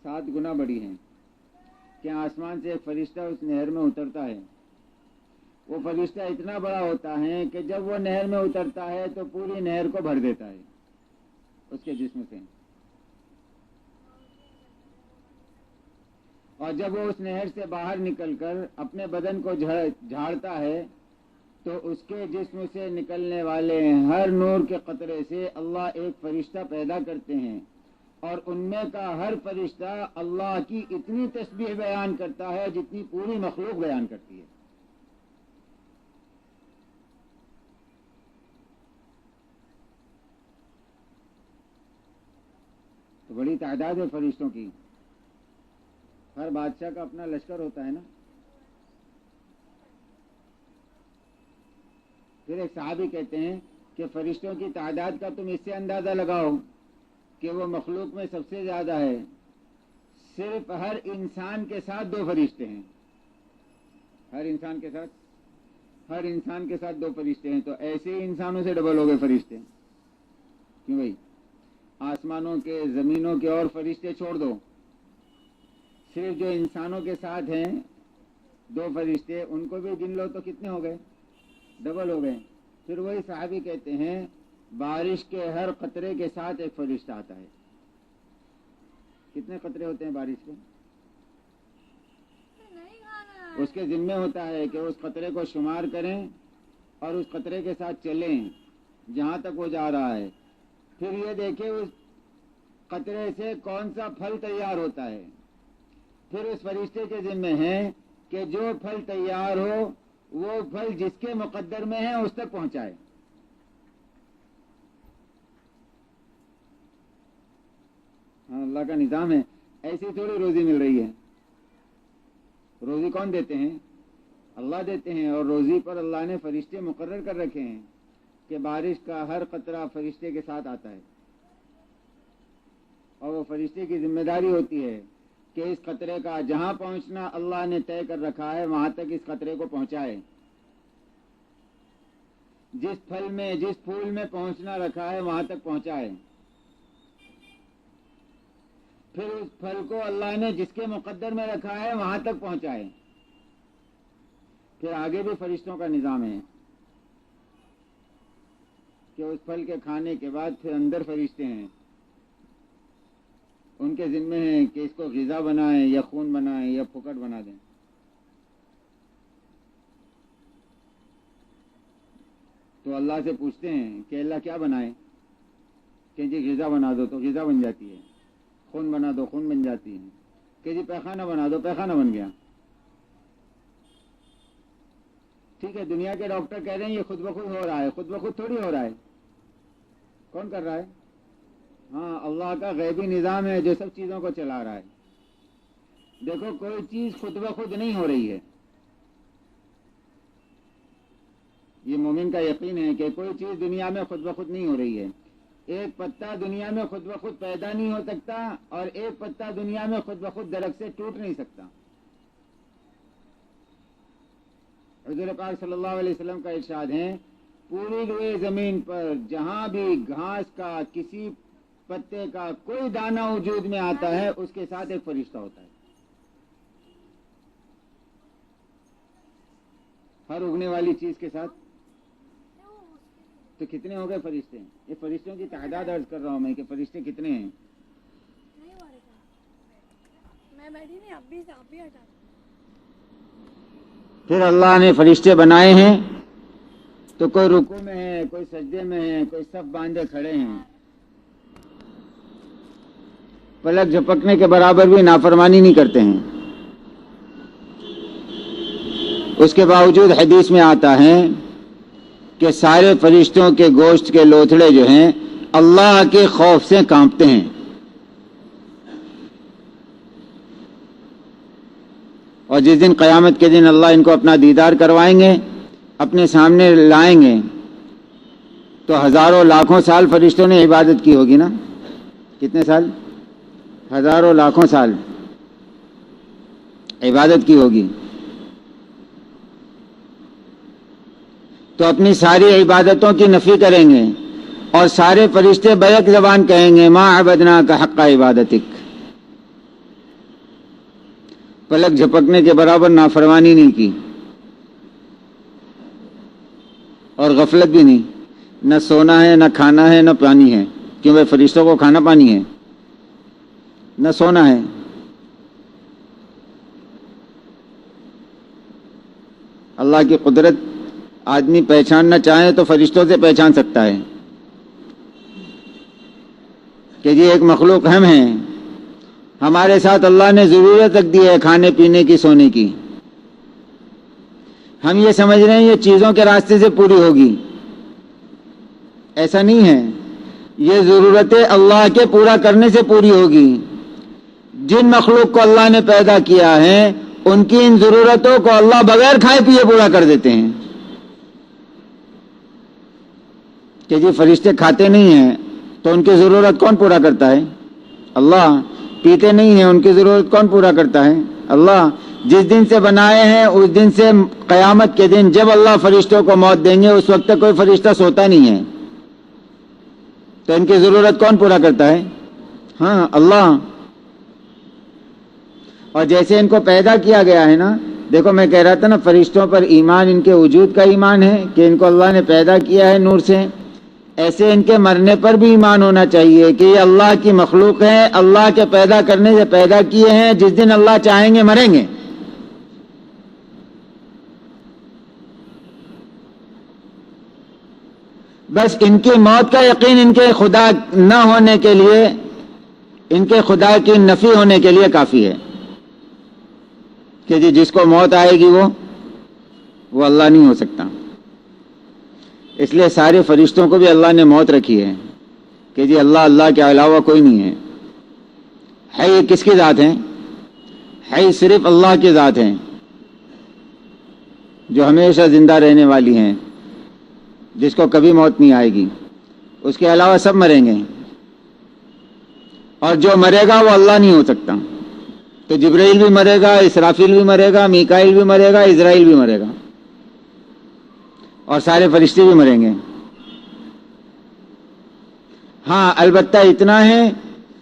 7 گنا بڑی ہے. کہ آسمان سے ایک فرشتہ اس نہر میں اترتا ہے، وہ فرشتہ اتنا بڑا ہوتا ہے کہ جب وہ نہر میں اترتا ہے تو پوری نہر کو بھر دیتا ہے اس کے جسم سے. اور جب وہ اس نہر سے باہر نکل کر اپنے بدن کو جھاڑتا ہے تو اس کے جسم سے نکلنے والے ہر نور کے قطرے سے اللہ ایک فرشتہ پیدا کرتے ہیں، اور ان میں کا ہر فرشتہ اللہ کی اتنی تسبیح بیان کرتا ہے جتنی پوری مخلوق بیان کرتی ہے. تو بڑی تعداد ہے فرشتوں کی. ہر بادشاہ کا اپنا لشکر ہوتا ہے نا. پھر ایک صحابی کہتے ہیں کہ فرشتوں کی تعداد کا تم اس سے اندازہ لگاؤ کہ وہ مخلوق میں سب سے زیادہ ہے. صرف ہر انسان کے ساتھ 2 فرشتے ہیں. ہر انسان کے ساتھ 2 فرشتے ہیں. تو ایسے ہی انسانوں سے ڈبل ہو گئے فرشتے. کیوں بھائی؟ آسمانوں کے زمینوں کے اور فرشتے چھوڑ دو، صرف جو انسانوں کے ساتھ ہیں 2 فرشتے ان کو بھی گن لو تو کتنے ہو گئے؟ ڈبل ہو گئے. پھر وہی صحابی کہتے ہیں بارش کے ہر قطرے کے ساتھ ایک فرشتہ آتا ہے. کتنے قطرے ہوتے ہیں بارش کے؟ اس کے ذمہ ہوتا ہے کہ اس قطرے کو شمار کریں اور اس قطرے کے ساتھ چلیں جہاں تک وہ جا رہا ہے. پھر یہ دیکھیں اس قطرے سے کون سا پھل تیار ہوتا ہے. پھر اس فرشتے کے ذمہ ہے کہ جو پھل تیار ہو وہ پھل جس کے مقدر میں ہے اس تک پہنچائے. ہاں اللہ کا نظام ہے. ایسی تھوڑی روزی مل رہی ہے. روزی کون دیتے ہیں؟ اللہ دیتے ہیں. اور روزی پر اللہ نے فرشتے مقرر کر رکھے ہیں کہ بارش کا ہر قطرہ فرشتے کے ساتھ آتا ہے، اور وہ فرشتے کی ذمہ داری ہوتی ہے کہ اس قطرے کا جہاں پہنچنا اللہ نے طے کر رکھا ہے وہاں تک اس قطرے کو پہنچائے. جس پھل میں جس پھول میں پہنچنا رکھا ہے وہاں تک پہنچائے. پھر اس پھل کو اللہ نے جس کے مقدر میں رکھا ہے وہاں تک پہنچائے. پھر آگے بھی فرشتوں کا نظام ہے کہ اس پھل کے کھانے کے بعد پھر اندر فرشتے ہیں، ان کے ذمے ہیں کہ اس کو غذا بنائیں یا خون بنائیں یا پھکٹ بنا دیں. تو اللہ سے پوچھتے ہیں کہ اللہ کیا بنائے؟ کہ جی غذا بنا دو تو غذا بن جاتی ہے، خون بنا دو خون بن جاتی ہے، کہ جی پیخانہ بنا دو پیخانہ بن گیا. ٹھیک ہے، دنیا کے ڈاکٹر کہہ رہے ہیں یہ خود بخود ہو رہا ہے، خود بخود تھوڑی ہو رہا ہے. کون کر رہا ہے؟ ہاں، اللہ کا غیبی نظام ہے جو سب چیزوں کو چلا رہا ہے. دیکھو کوئی چیز خود بخود نہیں ہو رہی ہے. یہ مومن کا یقین ہے کہ کوئی چیز دنیا میں خود بخود نہیں ہو رہی ہے. ایک پتا دنیا میں خود بخود پیدا نہیں ہو سکتا اور ایک پتا دنیا میں خود بخود درخت سے ٹوٹ نہیں سکتا. حضور پاک صلی اللہ علیہ وسلم کا ارشاد ہے، پوری روئے زمین پر جہاں بھی گھاس کا کسی پتے کا کوئی دانہ وجود میں آتا ہے اس کے ساتھ ایک فرشتہ ہوتا ہے. ہر اگنے والی چیز کے ساتھ. تو کتنے ہو گئے فرشتے؟ یہ فرشتوں کی تعداد عرض کر رہا ہوں میں کہ فرشتے کتنے ہیں. پھر اللہ نے فرشتے بنائے ہیں تو کوئی رکوع میں ہے، کوئی سجدے میں ہے، کوئی صف باندھے کھڑے ہیں. پلک جھپکنے کے برابر بھی نافرمانی نہیں کرتے ہیں. اس کے باوجود حدیث میں آتا ہے کہ سارے فرشتوں کے گوشت کے لوتھڑے جو ہیں اللہ کے خوف سے کانپتے ہیں. اور جس دن قیامت کے دن اللہ ان کو اپنا دیدار کروائیں گے، اپنے سامنے لائیں گے، تو ہزاروں لاکھوں سال فرشتوں نے عبادت کی ہوگی نا. کتنے سال؟ ہزاروں لاکھوں سال عبادت کی ہوگی. تو اپنی ساری عبادتوں کی نفی کریں گے اور سارے فرشتے بیک زبان کہیں گے ما عبدناک حق عبادتک. پلک جھپکنے کے برابر نافرمانی نہیں کی اور غفلت بھی نہیں. نہ سونا ہے، نہ کھانا ہے، نہ پانی ہے. کیوں بھائی فرشتوں کو کھانا پانی ہے، نہ سونا ہے. اللہ کی قدرت آدمی پہچاننا چاہے تو فرشتوں سے پہچان سکتا ہے کہ یہ ایک مخلوق ہم ہیں، ہمارے ساتھ اللہ نے ضرورت رکھ دی ہے کھانے پینے کی، سونے کی. ہم یہ سمجھ رہے ہیں یہ چیزوں کے راستے سے پوری ہوگی، ایسا نہیں ہے. یہ ضرورتیں اللہ کے پورا کرنے سے پوری ہوگی. جن مخلوق کو اللہ نے پیدا کیا ہے ان کی ان ضرورتوں کو اللہ بغیر کھائے پیے پورا کر دیتے ہیں. کہ جی فرشتے کھاتے نہیں ہیں تو ان کی ضرورت کون پورا کرتا ہے؟ اللہ. پیتے نہیں ہیں، ان کی ضرورت کون پورا کرتا ہے؟ اللہ. جس دن سے بنائے ہیں اس دن سے قیامت کے دن جب اللہ فرشتوں کو موت دیں گے اس وقت تک کوئی فرشتہ سوتا نہیں ہے. تو ان کی ضرورت کون پورا کرتا ہے؟ ہاں، اللہ. اور جیسے ان کو پیدا کیا گیا ہے نا، دیکھو میں کہہ رہا تھا نا فرشتوں پر ایمان ان کے وجود کا ایمان ہے کہ ان کو اللہ نے پیدا کیا ہے نور سے. ایسے ان کے مرنے پر بھی ایمان ہونا چاہیے کہ یہ اللہ کی مخلوق ہے، اللہ کے پیدا کرنے سے پیدا کیے ہیں، جس دن اللہ چاہیں گے مریں گے. بس ان کی موت کا یقین ان کے خدا نہ ہونے کے لیے، ان کے خدا کی نفی ہونے کے لیے کافی ہے کہ جی جس کو موت آئے گی وہ اللہ نہیں ہو سکتا. اس لیے سارے فرشتوں کو بھی اللہ نے موت رکھی ہے کہ جی اللہ کے علاوہ کوئی نہیں ہے. یہ کس کی ذات ہے؟ ہے صرف اللہ کی ذات ہے جو ہمیشہ زندہ رہنے والی ہیں، جس کو کبھی موت نہیں آئے گی. اس کے علاوہ سب مریں گے اور جو مرے گا وہ اللہ نہیں ہو سکتا. تو جبرائیل بھی مرے گا، اسرافیل بھی مرے گا، میکائیل بھی مرے گا، اسرائیل بھی مرے گا اور سارے فرشتے بھی مریں گے. ہاں البتہ اتنا ہے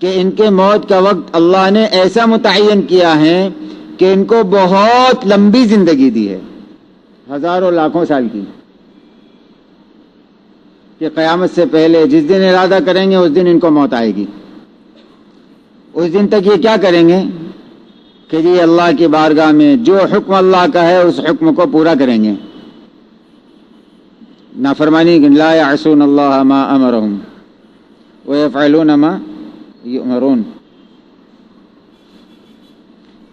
کہ ان کے موت کا وقت اللہ نے ایسا متعین کیا ہے کہ ان کو بہت لمبی زندگی دی ہے، ہزاروں لاکھوں سال کی، کہ قیامت سے پہلے جس دن ارادہ کریں گے اس دن ان کو موت آئے گی۔ اس دن تک یہ کیا کریں گے کہ جی اللہ کی بارگاہ میں جو حکم اللہ کا ہے اس حکم کو پورا کریں گے، نافرمانی لا یعصون اللہ ما امرهم ویفعلون ما یؤمرون۔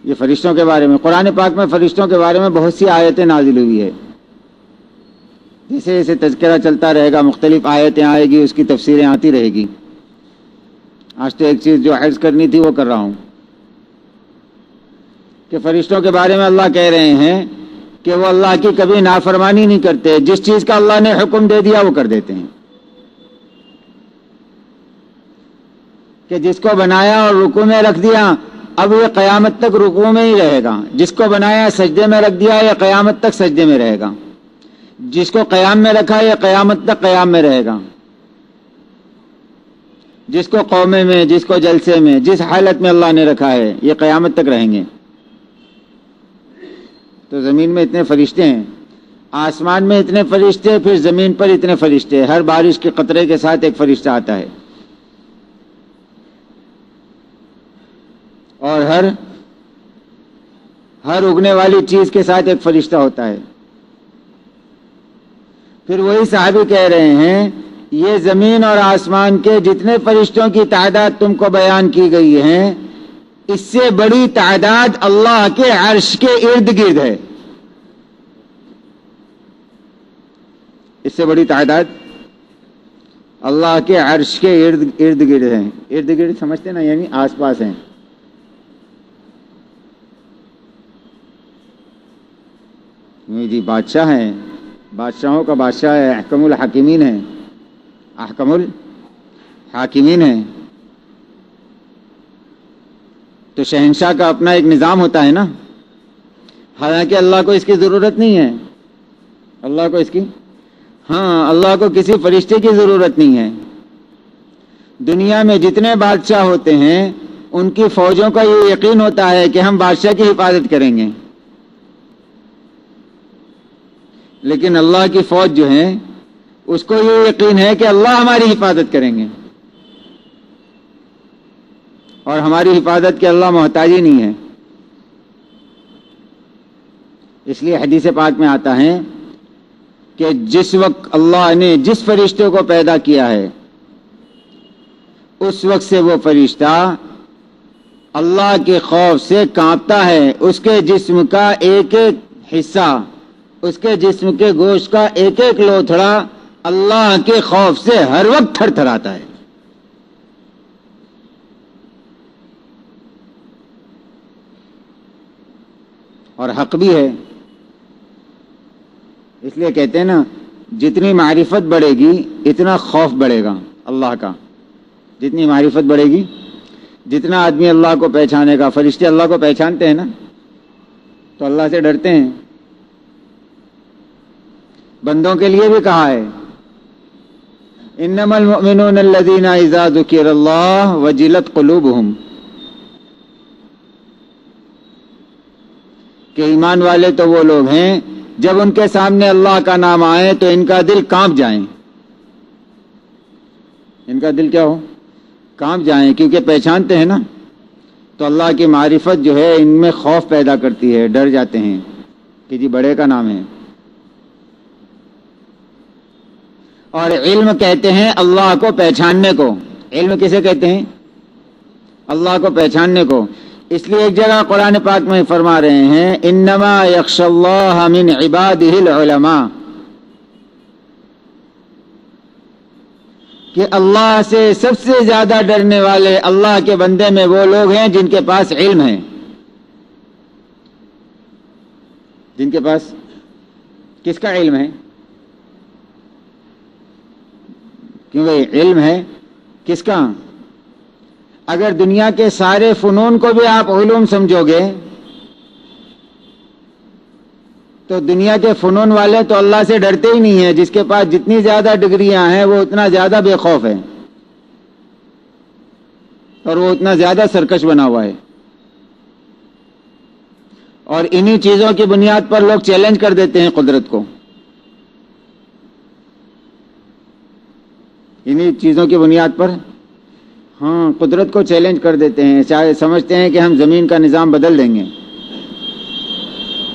یہ فرشتوں کے بارے میں قرآن پاک میں فرشتوں کے بارے میں بہت سی آیتیں نازل ہوئی ہے، جیسے جیسے تذکرہ چلتا رہے گا مختلف آیتیں آئے گی، اس کی تفسیریں آتی رہے گی۔ آج تو ایک چیز جو عرض کرنی تھی وہ کر رہا ہوں کہ فرشتوں کے بارے میں اللہ کہہ رہے ہیں کہ وہ اللہ کی کبھی نافرمانی نہیں کرتے، جس چیز کا اللہ نے حکم دے دیا وہ کر دیتے ہیں، کہ جس کو بنایا اور رکوع میں رکھ دیا اب یہ قیامت تک رکوع میں ہی رہے گا، جس کو بنایا سجدے میں رکھ دیا یہ قیامت تک سجدے میں رہے گا، جس کو قیام میں رکھا یہ قیامت تک قیام میں رہے گا، جس کو قومے میں، جس کو جلسے میں، جس حالت میں اللہ نے رکھا ہے یہ قیامت تک رہیں گے۔ تو زمین میں اتنے فرشتے ہیں، آسمان میں اتنے فرشتے، پھر زمین پر اتنے فرشتے، ہر بارش کے قطرے کے ساتھ ایک فرشتہ آتا ہے، اور ہر اگنے والی چیز کے ساتھ ایک فرشتہ ہوتا ہے۔ پھر وہی صحابی کہہ رہے ہیں یہ زمین اور آسمان کے جتنے فرشتوں کی تعداد تم کو بیان کی گئی ہے اس سے بڑی تعداد اللہ کے عرش کے ارد گرد ہے، اس سے بڑی تعداد اللہ کے عرش کے ارد گرد ہیں۔ ارد گرد سمجھتے نا، یعنی آس پاس ہیں۔ جی بادشاہ ہیں، بادشاہوں کا بادشاہ ہے، احکم الحاکمین ہے، احکم الحاکمین ہے، تو شہنشاہ کا اپنا ایک نظام ہوتا ہے نا، حالانکہ اللہ کو اس کی ضرورت نہیں ہے، اللہ کو کسی فرشتے کی ضرورت نہیں ہے۔ دنیا میں جتنے بادشاہ ہوتے ہیں ان کی فوجوں کا یہ یقین ہوتا ہے کہ ہم بادشاہ کی حفاظت کریں گے، لیکن اللہ کی فوج جو ہے اس کو یہ یقین ہے کہ اللہ ہماری حفاظت کریں گے، اور ہماری حفاظت کے اللہ محتاج ہی نہیں ہے۔ اس لیے حدیث پاک میں آتا ہے کہ جس وقت اللہ نے جس فرشتے کو پیدا کیا ہے اس وقت سے وہ فرشتہ اللہ کے خوف سے کانپتا ہے، اس کے جسم کا ایک ایک حصہ، اس کے جسم کے گوشت کا ایک ایک لوتھڑا اللہ کے خوف سے ہر وقت تھر تھراتا ہے۔ اور حق بھی ہے، اس لیے کہتے ہیں نا جتنی معرفت بڑھے گی اتنا خوف بڑھے گا اللہ کا، جتنی معرفت بڑھے گی جتنا آدمی اللہ کو پہچانے گا۔ فرشتے اللہ کو پہچانتے ہیں نا تو اللہ سے ڈرتے ہیں۔ بندوں کے لیے بھی کہا ہے انما المؤمنون الذين اذا ذكر الله وجلت قلوبهم، کہ ایمان والے تو وہ لوگ ہیں جب ان کے سامنے اللہ کا نام آئے تو ان کا دل کانپ جائیں، ان کا دل کیا ہو، کانپ جائیں، کیونکہ پہچانتے ہیں نا، تو اللہ کی معرفت جو ہے ان میں خوف پیدا کرتی ہے، ڈر جاتے ہیں کہ جی بڑے کا نام ہے۔ اور علم کہتے ہیں اللہ کو پہچاننے کو، علم کسے کہتے ہیں؟ اللہ کو پہچاننے کو۔ اس لیے ایک جگہ قرآن پاک میں فرما رہے ہیں انما یخشی اللہ من عبادہ العلماء، کہ اللہ سے سب سے زیادہ ڈرنے والے اللہ کے بندے میں وہ لوگ ہیں جن کے پاس علم ہے، جن کے پاس کس کا علم ہے؟ کیونکہ علم ہے کس کا؟ اگر دنیا کے سارے فنون کو بھی آپ علوم سمجھو گے تو دنیا کے فنون والے تو اللہ سے ڈرتے ہی نہیں ہیں، جس کے پاس جتنی زیادہ ڈگریاں ہیں وہ اتنا زیادہ بے خوف ہے۔ اور وہ اتنا زیادہ سرکش بنا ہوا ہے. اور انہی چیزوں کی بنیاد پر لوگ چیلنج کر دیتے ہیں قدرت کو. انہی چیزوں کی بنیاد پر قدرت کو چیلنج کر دیتے ہیں. چاہے سمجھتے ہیں کہ ہم زمین کا نظام بدل دیں گے،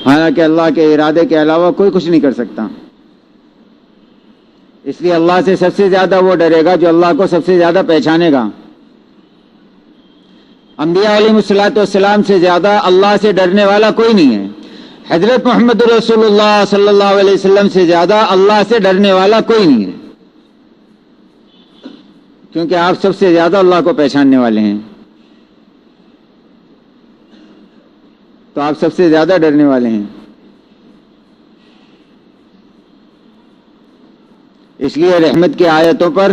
حالانکہ اللہ کے ارادے کے علاوہ کوئی کچھ نہیں کر سکتا. اس لیے اللہ سے سب سے زیادہ وہ ڈرے گا جو اللہ کو سب سے زیادہ پہچانے گا. انبیاء علیہ الصلوۃ والسلام سے زیادہ اللہ سے ڈرنے والا کوئی نہیں ہے. حضرت محمد رسول اللہ صلی اللہ علیہ وسلم سے زیادہ اللہ سے ڈرنے والا کوئی نہیں ہے، کیونکہ آپ سب سے زیادہ اللہ کو پہچاننے والے ہیں، تو آپ سب سے زیادہ ڈرنے والے ہیں. اس لیے رحمت کی آیتوں پر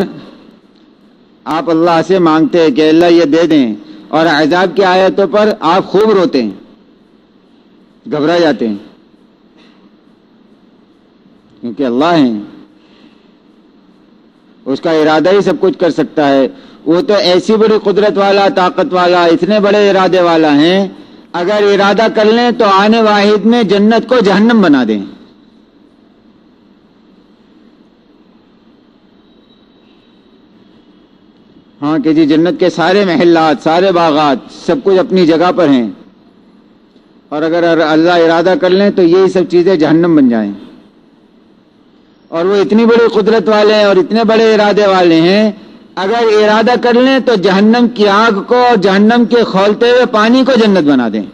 آپ اللہ سے مانگتے ہیں کہ اللہ یہ دے دیں، اور عذاب کی آیتوں پر آپ خوب روتے ہیں، گھبرا جاتے ہیں، کیونکہ اللہ ہیں، اس کا ارادہ ہی سب کچھ کر سکتا ہے. وہ تو ایسی بڑی قدرت والا، طاقت والا، اتنے بڑے ارادے والا ہیں، اگر ارادہ کر لیں تو آنے واحد میں جنت کو جہنم بنا دیں. کہ جی جنت کے سارے محلات، سارے باغات، سب کچھ اپنی جگہ پر ہیں، اور اگر اللہ ارادہ کر لیں تو یہی سب چیزیں جہنم بن جائیں. اور وہ اتنی بڑی قدرت والے ہیں اور اتنے بڑے ارادے والے ہیں، اگر ارادہ کر لیں تو جہنم کی آگ کو اور جہنم کے کھولتے ہوئے پانی کو جنت بنا دیں.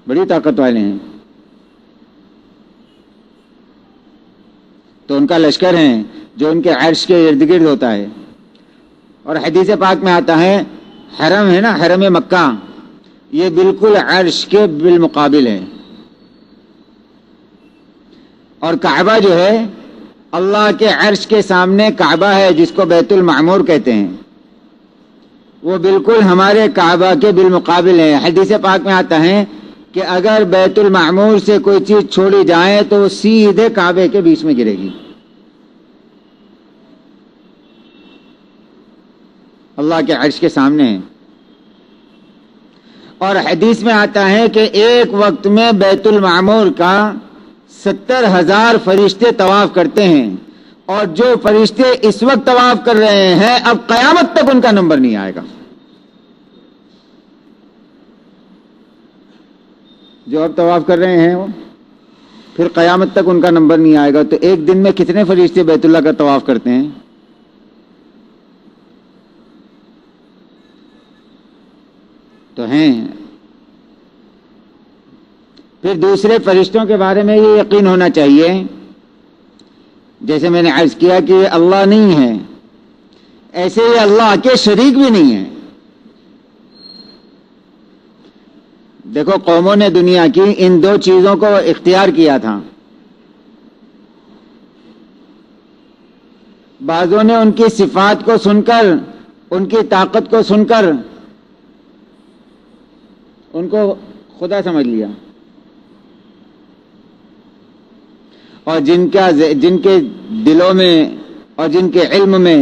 بڑی طاقت والے ہیں. تو ان کا لشکر ہیں جو ان کے عرش کے ارد گرد ہوتا ہے. اور حدیث پاک میں آتا ہے، حرم ہے نا، حرم مکہ، یہ بالکل عرش کے بالمقابل ہے. اور کعبہ جو ہے، اللہ کے عرش کے سامنے کعبہ ہے جس کو بیت المعمور کہتے ہیں، وہ بالکل ہمارے کعبہ کے بالمقابل ہے. حدیث پاک میں آتا ہے کہ اگر بیت المعمور سے کوئی چیز چھوڑی جائے تو وہ سیدھے کعبے کے بیچ میں گرے گی. اللہ کے عرش کے سامنے ہے. اور حدیث میں آتا ہے کہ ایک وقت میں بیت المعمور کا 70,000 فرشتے طواف کرتے ہیں، اور جو فرشتے اس وقت طواف کر رہے ہیں اب قیامت تک ان کا نمبر نہیں آئے گا. جو اب طواف کر رہے ہیں وہ پھر قیامت تک ان کا نمبر نہیں آئے گا. تو ایک دن میں کتنے فرشتے بیت اللہ کا طواف کرتے ہیں؟ تو ہیں. پھر دوسرے فرشتوں کے بارے میں یہ یقین ہونا چاہیے، جیسے میں نے عرض کیا کہ یہ اللہ نہیں ہے، ایسے ہی اللہ کے شریک بھی نہیں ہیں. دیکھو قوموں نے دنیا کی ان دو چیزوں کو اختیار کیا تھا. بعضوں نے ان کی صفات کو سن کر، ان کی طاقت کو سن کر ان کو خدا سمجھ لیا، اور جن کے دلوں میں اور جن کے علم میں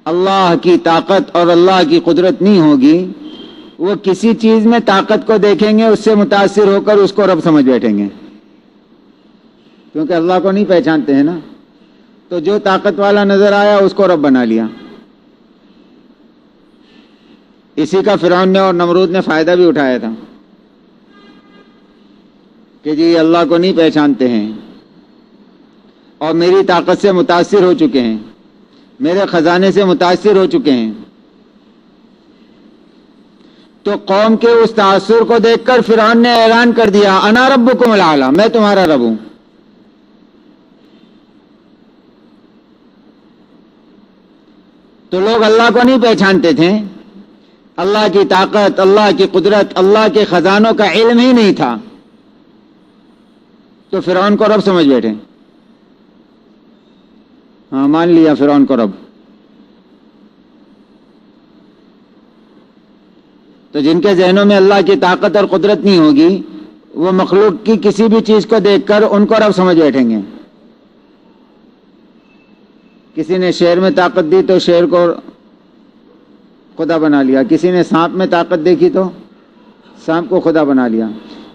اللہ کی طاقت اور اللہ کی قدرت نہیں ہوگی، وہ کسی چیز میں طاقت کو دیکھیں گے، اس سے متاثر ہو کر اس کو رب سمجھ بیٹھیں گے، کیونکہ اللہ کو نہیں پہچانتے ہیں نا. تو جو طاقت والا نظر آیا اس کو رب بنا لیا. اسی کا فرعون نے اور نمرود نے فائدہ بھی اٹھایا تھا کہ جی اللہ کو نہیں پہچانتے ہیں اور میری طاقت سے متاثر ہو چکے ہیں، میرے خزانے سے متاثر ہو چکے ہیں. تو قوم کے اس تاثر کو دیکھ کر فرعون نے اعلان کر دیا، انا ربکم الاعلی، میں تمہارا رب ہوں. تو لوگ اللہ کو نہیں پہچانتے تھے، اللہ کی طاقت، اللہ کی قدرت، اللہ کے خزانوں کا علم ہی نہیں تھا، تو فرعون کو رب سمجھ بیٹھے. مان لیا فرعون کو رب. تو جن کے ذہنوں میں اللہ کی طاقت اور قدرت نہیں ہوگی، وہ مخلوق کی کسی بھی چیز کو دیکھ کر ان کو رب سمجھ بیٹھیں گے کسی نے شیر میں طاقت دی تو شیر کو خدا بنا لیا، کسی نے سانپ میں طاقت دیکھی تو سانپ کو خدا بنا لیا،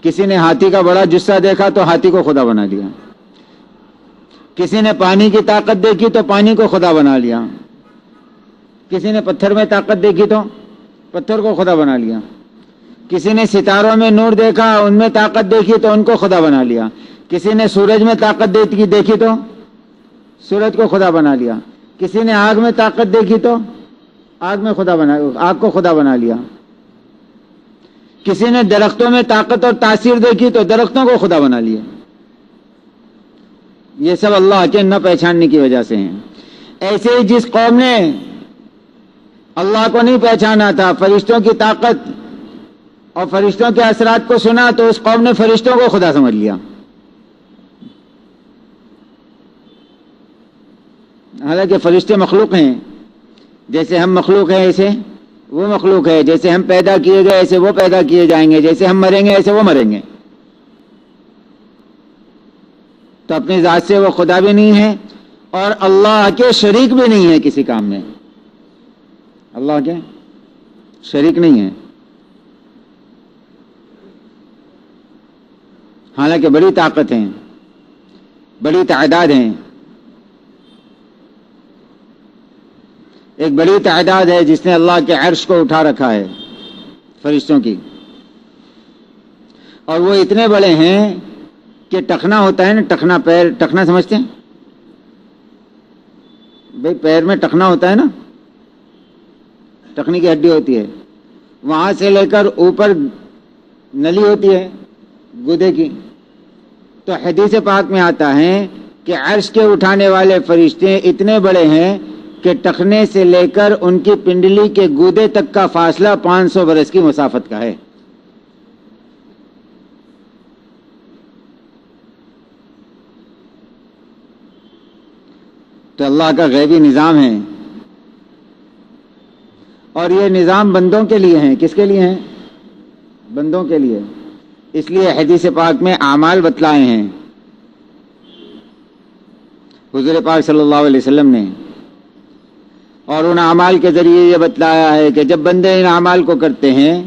کسی نے ہاتھی کا بڑا جسہ دیکھا تو ہاتھی کو خدا بنا لیا، کسی نے پانی کی طاقت دیکھی تو پانی کو خدا بنا لیا، کسی نے پتھر میں طاقت دیکھی تو پتھر کو خدا بنا لیا، کسی نے ستاروں میں نور دیکھا، ان میں طاقت دیکھی تو ان کو خدا بنا لیا، کسی نے سورج میں طاقت دیکھی تو سورج کو خدا بنا لیا، کسی نے آگ میں طاقت دیکھی تو آگ کو خدا بنا لیا، کسی نے درختوں میں طاقت اور تاثیر دیکھی تو درختوں کو خدا بنا لیا۔ یہ سب اللہ کے نہ پہچاننے کی وجہ سے ہیں۔ ایسے ہی جس قوم نے اللہ کو نہیں پہچانا تھا، فرشتوں کی طاقت اور فرشتوں کے اثرات کو سنا تو اس قوم نے فرشتوں کو خدا سمجھ لیا، حالانکہ فرشتے مخلوق ہیں، جیسے ہم مخلوق ہیں ایسے وہ مخلوق ہے، جیسے ہم پیدا کیے گئے ایسے وہ پیدا کیے جائیں گے، جیسے ہم مریں گے ایسے وہ مریں گے۔ تو اپنی ذات سے وہ خدا بھی نہیں ہے اور اللہ کے شریک بھی نہیں ہے کسی کام میں، اللہ کے شریک نہیں ہے، حالانکہ بڑی طاقت ہیں، بڑی تعداد ہیں، ایک بڑی تعداد ہے جس نے اللہ کے عرش کو اٹھا رکھا ہے فرشتوں کی، اور وہ اتنے بڑے ہیں کہ ٹخنا ہوتا ہے نا، ٹخنا پیر، ٹخنا سمجھتے ہیں بھئی، پیر میں ٹخنا ہوتا ہے نا، ٹخنی کی ہڈی ہوتی ہے، وہاں سے لے کر اوپر نلی ہوتی ہے گودے کی، تو حدیث پاک میں آتا ہے کہ عرش کے اٹھانے والے فرشتے اتنے بڑے ہیں کہ ٹخنے سے لے کر ان کی پنڈلی کے گودے تک کا فاصلہ 500 برس کی مسافت کا ہے۔ تو اللہ کا غیبی نظام ہے، اور یہ نظام بندوں کے لیے ہیں۔ کس کے لیے ہیں؟ بندوں کے لیے۔ اس لیے حدیث پاک میں اعمال بتلائے ہیں حضور پاک صلی اللہ علیہ وسلم نے، اور ان اعمال کے ذریعے یہ بتلایا ہے کہ جب بندے ان اعمال کو کرتے ہیں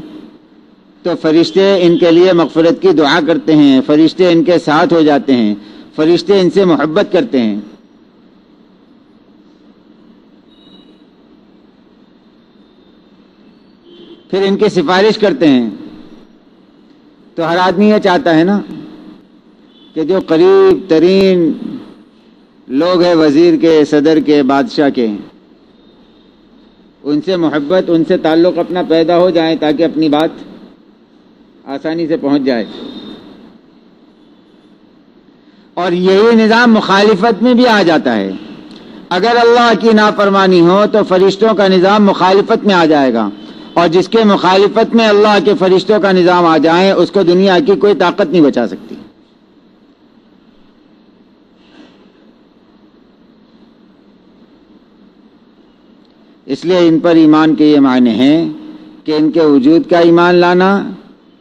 تو فرشتے ان کے لیے مغفرت کی دعا کرتے ہیں، فرشتے ان کے ساتھ ہو جاتے ہیں، فرشتے ان سے محبت کرتے ہیں۔ پھر ان کی سفارش کرتے ہیں۔ تو ہر آدمی یہ چاہتا ہے نا کہ جو قریب ترین لوگ ہیں، وزیر کے، صدر کے، بادشاہ کے، ان سے محبت، ان سے تعلق اپنا پیدا ہو جائے تاکہ اپنی بات آسانی سے پہنچ جائے۔ اور یہی نظام مخالفت میں بھی آ جاتا ہے۔ اگر اللہ کی نافرمانی ہو تو فرشتوں کا نظام مخالفت میں آ جائے گا، اور جس کے مخالفت میں اللہ کے فرشتوں کا نظام آ جائے اس کو دنیا کی کوئی طاقت نہیں بچا سکتی۔ اس لیے ان پر ایمان کے یہ معنی ہیں کہ ان کے وجود کا ایمان لانا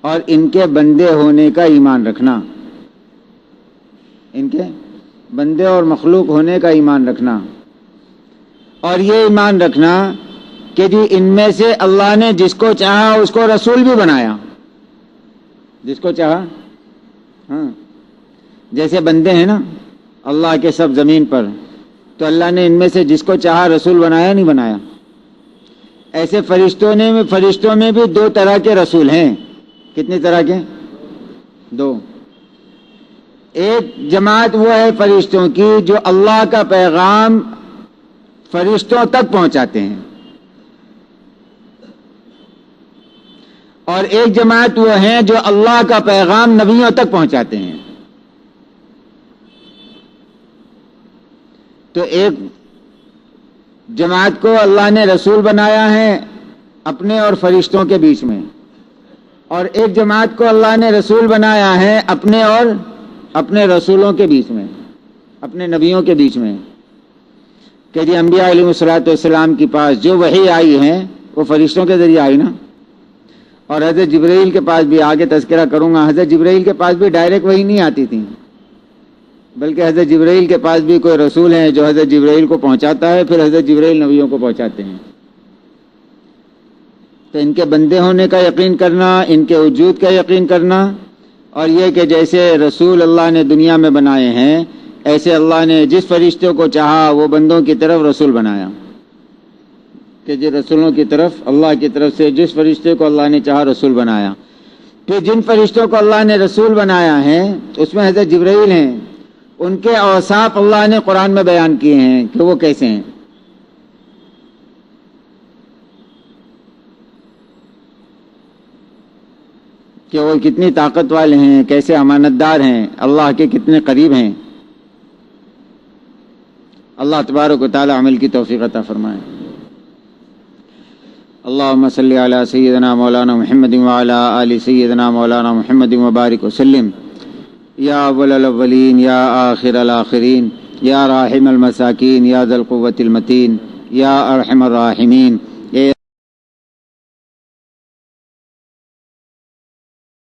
اور ان کے بندے ہونے کا ایمان رکھنا، ان کے بندے اور مخلوق ہونے کا ایمان رکھنا، اور یہ ایمان رکھنا کہ جی ان میں سے اللہ نے جس کو چاہا اس کو رسول بھی بنایا، جس کو چاہا۔ ہاں، جیسے بندے ہیں نا اللہ کے سب زمین پر، تو اللہ نے ان میں سے جس کو چاہا رسول بنایا نہیں بنایا؟ ایسے فرشتوں میں بھی دو طرح کے رسول ہیں۔ کتنی طرح کے؟ دو۔ ایک جماعت وہ ہے فرشتوں کی جو اللہ کا پیغام فرشتوں تک پہنچاتے ہیں، اور ایک جماعت وہ ہیں جو اللہ کا پیغام نبیوں تک پہنچاتے ہیں۔ تو ایک جماعت کو اللہ نے رسول بنایا ہے اپنے اور فرشتوں کے بیچ میں، اور ایک جماعت کو اللہ نے رسول بنایا ہے اپنے اور اپنے رسولوں کے بیچ میں، اپنے نبیوں کے بیچ میں، کہ جی انبیاء علیہ الصلوۃ والسلام کے پاس جو وحی آئی ہے وہ فرشتوں کے ذریعے آئی نا، اور حضرت جبرائیل کے پاس بھی، آگے تذکرہ کروں گا، حضرت جبرائیل کے پاس بھی ڈائریکٹ وحی نہیں آتی تھی، بلکہ حضرت جبرائیل کے پاس بھی کوئی رسول ہیں جو حضرت جبرائیل کو پہنچاتا ہے، پھر حضرت جبرائیل نبیوں کو پہنچاتے ہیں۔ تو ان کے بندے ہونے کا یقین کرنا، ان کے وجود کا یقین کرنا، اور یہ کہ جیسے رسول اللہ نے دنیا میں بنائے ہیں ایسے اللہ نے جس فرشتوں کو چاہا وہ بندوں کی طرف رسول بنایا، کہ جن رسولوں کی طرف اللہ کی طرف سے جس فرشتے کو اللہ نے چاہا رسول بنایا۔ پھر جن فرشتوں کو اللہ نے رسول بنایا ہے اس میں حضرت جبرائیل ہیں، ان کے اوصاف اللہ نے قرآن میں بیان کیے ہیں کہ وہ کیسے ہیں۔ کہ وہ کتنی طاقت والے ہیں، کیسے امانتدار ہیں، اللہ کے کتنے قریب ہیں۔ اللہ تبارک و تعالی عمل کی توفیق عطا فرمائے۔ اللہم صلی علی سیدنا مولانا محمد وعلی آل سیدنا مولانا محمد وبارک وسلم۔ یا اول الاولین یا آخر الاخرین یا راحم المساکین یا ذی القوة المتین یا ارحم الراحمین